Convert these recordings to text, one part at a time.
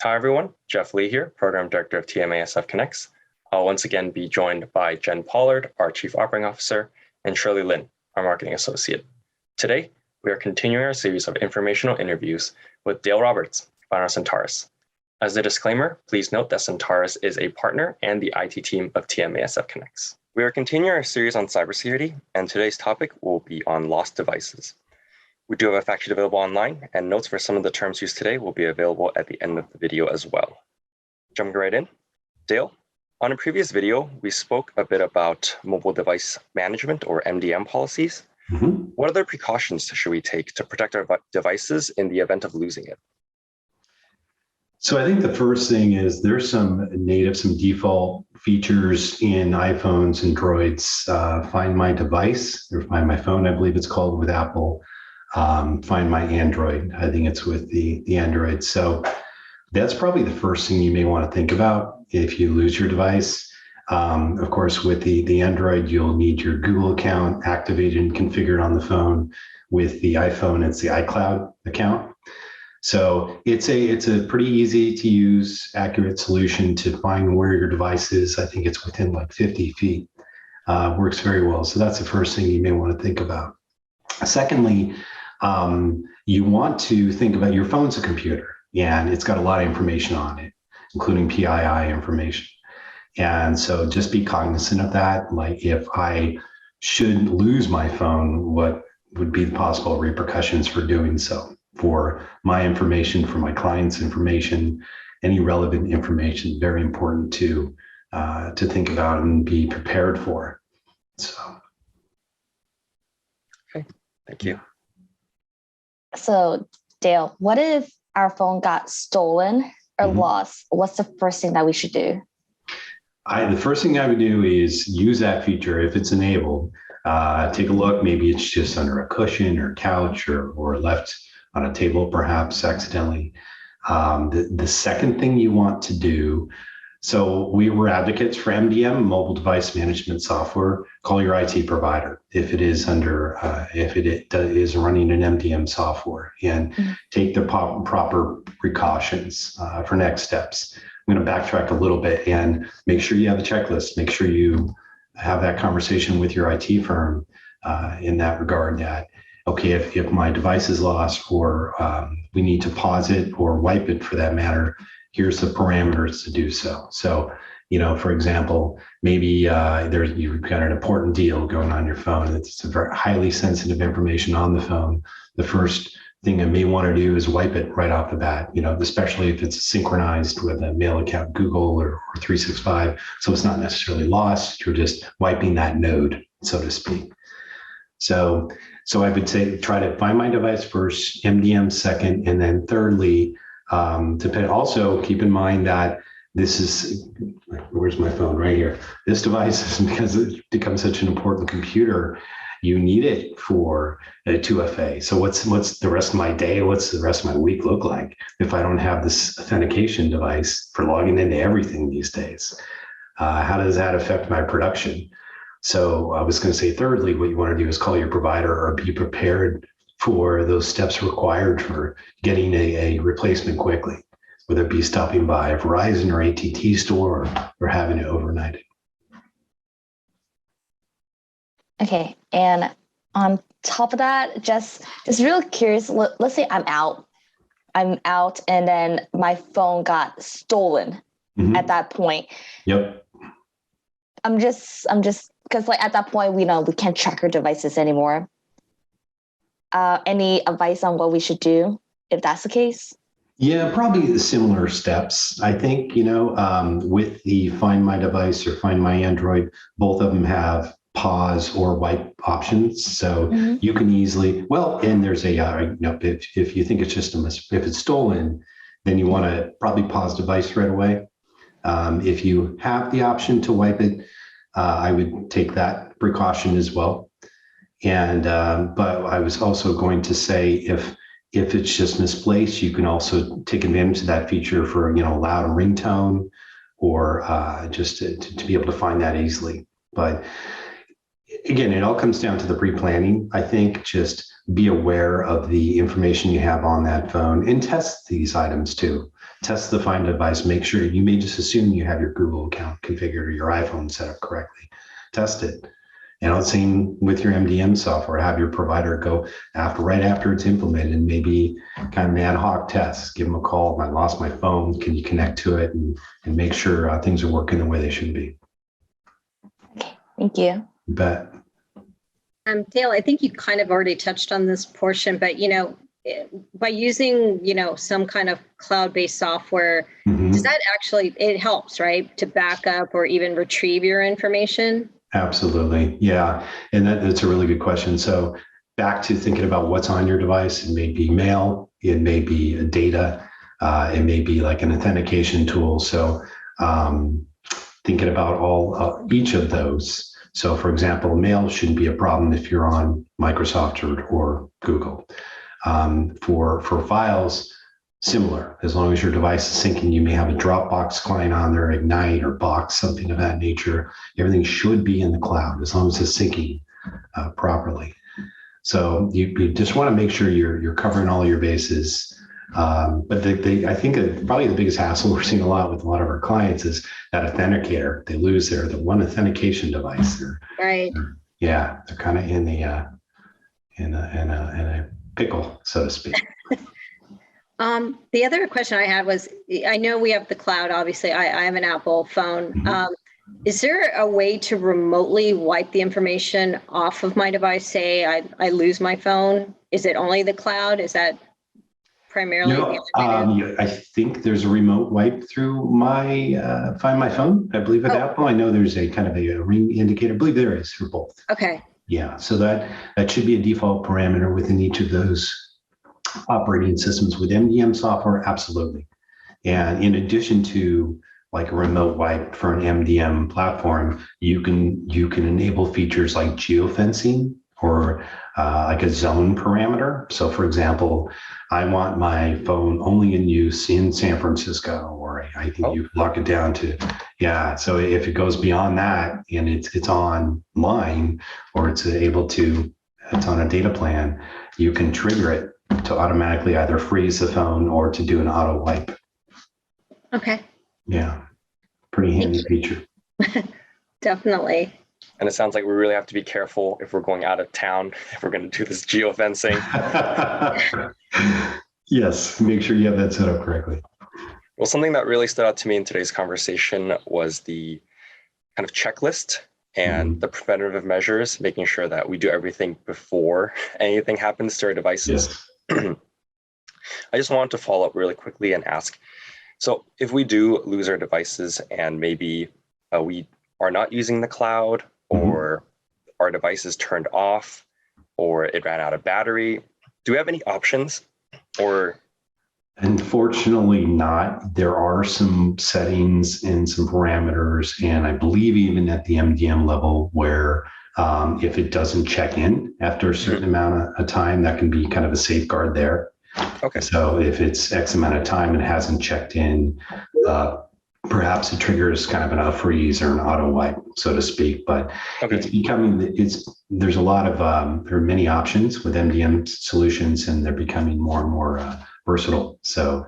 Hi, everyone. Jeff Lee here, Program Director of TMASF Connects. I'll once again be joined by Jen Pollard, our Chief Operating Officer, and Shirley Lin, our Marketing Associate. Today, we are continuing our series of informational interviews with Dale Roberts, founder of Centarus. As a disclaimer, please note that Centarus is a partner and the IT team of TMASF Connects. We are continuing our series on cybersecurity, and today's topic will be on lost devices. We do have a fact sheet available online, and notes for some of the terms used today will be available at the end of the video as well. Jumping right in, Dale, on a previous video, we spoke a bit about mobile device management or MDM policies. What other precautions should we take to protect our devices in the event of losing it? So I think the first thing is there's some default features in iPhones and Droids. Find My Device, or Find My Phone, I believe it's called with Apple. Find My Android, I think it's with the Android. So that's probably the first thing you may want to think about if you lose your device. Of course, with the Android, you'll need your Google account activated and configured on the phone. With the iPhone, it's the iCloud account. So it's a pretty easy to use, accurate solution to find where your device is. I think it's within like 50 feet. Works very well. So that's the first thing you may want to think about. Secondly, you want to think about your phone's a computer, and it's got a lot of information on it, including PII information. And so just be cognizant of that. Like if I should lose my phone, what would be the possible repercussions for doing so? For my information, for my client's information, any relevant information, very important to think about and be prepared for. So. Okay, thank you. So Dale, what if our phone got stolen or lost? What's the first thing that we should do? The first thing I would do is use that feature if it's enabled. Take a look. Maybe it's just under a cushion or couch or left on a table, perhaps accidentally. The second thing you want to do, so we were advocates for MDM, mobile device management software. Call your IT provider if it is if it is running an MDM software, and take the proper precautions for next steps. I'm going to backtrack a little bit and make sure you have a checklist. Make sure you have that conversation with your IT firm in that regard that, okay, if my device is lost or we need to pause it or wipe it for that matter, here's the parameters to do so. So, for example, maybe you've got an important deal going on your phone. It's a very highly sensitive information on the phone. The first thing I may want to do is wipe it right off the bat, especially if it's synchronized with a mail account, Google or 365. So it's not necessarily lost. You're just wiping that node, so to speak. So I would say try to find my device first, MDM second, and then thirdly, also keep in mind that this is, where's my phone? Right here. This device is, because it's become such an important computer, you need it for a 2FA. So what's the rest of my day? What's the rest of my week look like if I don't have this authentication device for logging into everything these days? How does that affect my production? So I was going to say, thirdly, what you want to do is call your provider or be prepared for those steps required for getting a replacement quickly, whether it be stopping by a Verizon or AT&T store or having it overnighted. Okay, and on top of that, just real curious, let's say I'm out and then my phone got stolen at that point. Yep. I'm just because at that point we can't track our devices anymore. Any advice on what we should do if that's the case? Yeah, probably similar steps. I think, with the Find My Device or Find My Android, both of them have pause or wipe options. So you can easily, and there's if you think it's just if it's stolen, then you want to probably pause device right away. If you have the option to wipe it, I would take that precaution as well. And but I was also going to say if it's just misplaced, you can also take advantage of that feature for loud ringtone or just to be able to find that easily. But again, it all comes down to the pre-planning. I think just be aware of the information you have on that phone and test these items too. test the Find device. Make sure you may just assume you have your Google account configured or your iPhone set up correctly. Test it. Same with your MDM software. Have your provider go right after it's implemented, and maybe kind of an ad hoc test. Give them a call. I lost my phone. Can you connect to it and make sure things are working the way they should be? Okay, thank you. You bet. Dale, I think you kind of already touched on this portion, but by using some kind of cloud-based software, does that actually, it helps, right, to back up or even retrieve your information? Absolutely. Yeah. And that's a really good question. So back to thinking about what's on your device, it may be mail, it may be data, it may be like an authentication tool. So thinking about each of those. So for example, mail shouldn't be a problem if you're on Microsoft or Google. For files, similar, as long as your device is syncing, you may have a Dropbox client on there, Ignite or Box, something of that nature. Everything should be in the cloud as long as it's syncing properly. So you just want to make sure you're covering all your bases. But I think probably the biggest hassle we're seeing a lot with a lot of our clients is that authenticator. They lose the one authentication device. Right. They're kind of in a pickle, so to speak. The other question I had was, I know we have the cloud, obviously. I have an Apple phone. Mm-hmm. Is there a way to remotely wipe the information off of my device? Say I lose my phone. Is it only the cloud? Is that primarily the only way I think there's a remote wipe through my Find My Phone. I believe at Apple. I know there's a kind of a ring indicator. I believe there is for both. Okay. Yeah, so that should be a default parameter within each of those operating systems. With MDM software, absolutely. And in addition to like a remote wipe for an MDM platform, you can enable features like geofencing or like a zone parameter. So for example, I want my phone only in use in San Francisco, or I think you lock it down to, so if it goes beyond that and it's online, or it's on a data plan, you can trigger it to automatically either freeze the phone or to do an auto wipe. Okay. Yeah, pretty handy feature. Definitely. And it sounds like we really have to be careful if we're going out of town, if we're going to do this geofencing. Yes, make sure you have that set up correctly. Well, something that really stood out to me in today's conversation was the kind of checklist and the preventative measures, making sure that we do everything before anything happens to our devices. Yes. I just wanted to follow up really quickly and ask, so if we do lose our devices and maybe we are not using the cloud, or our device is turned off, or it ran out of battery, do we have any options? Or unfortunately not. There are some settings and some parameters, and I believe even at the MDM level where if it doesn't check in after a certain amount of time, that can be kind of a safeguard there. Okay. So if it's X amount of time and it hasn't checked in, perhaps it triggers kind of an freeze or an auto wipe, so to speak. But it's there's a lot of, there are many options with MDM solutions, and they're becoming more and more versatile. So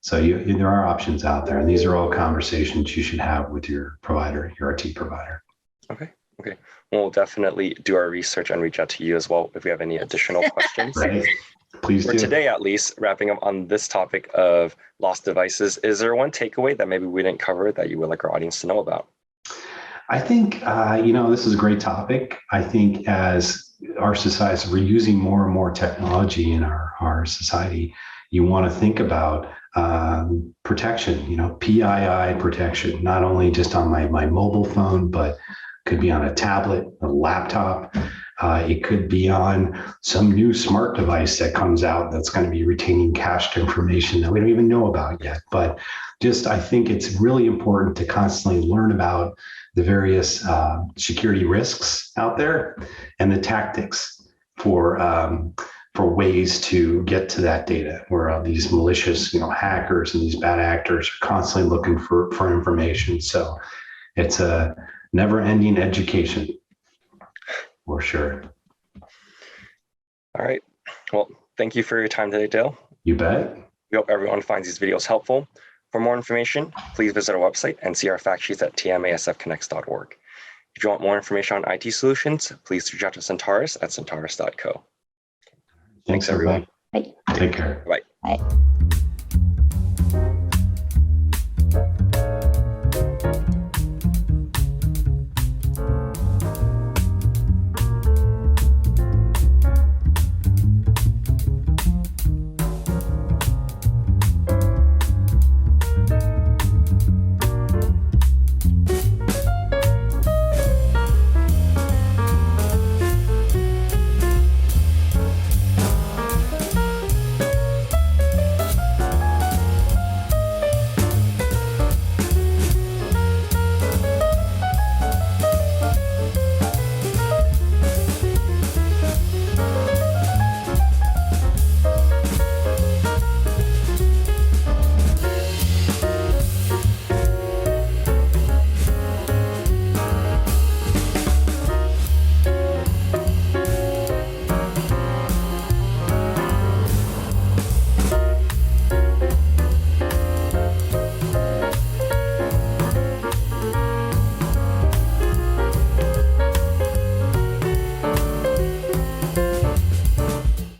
there are options out there, and these are all conversations you should have with your provider, your IT provider. Okay. We'll definitely do our research and reach out to you as well if we have any additional questions. Right. Please do. For today, at least, wrapping up on this topic of lost devices, is there one takeaway that maybe we didn't cover that you would like our audience to know about? I think, this is a great topic. I think as our society, we're using more and more technology in our society. You want to think about protection, PII protection, not only just on my mobile phone, but could be on a tablet, a laptop. It could be on some new smart device that comes out that's going to be retaining cached information that we don't even know about yet. But I think it's really important to constantly learn about the various security risks out there and the tactics for ways to get to that data, where these malicious, hackers and these bad actors are constantly looking for information. So it's a never-ending education, for sure. All right. Well, thank you for your time today, Dale. You bet. We hope everyone finds these videos helpful. For more information, please visit our website and see our fact sheets at tmasfconnects.org. If you want more information on IT solutions, please reach out to Centarus at centarus.co. Thanks, everyone. Bye. Take care. Bye. Bye.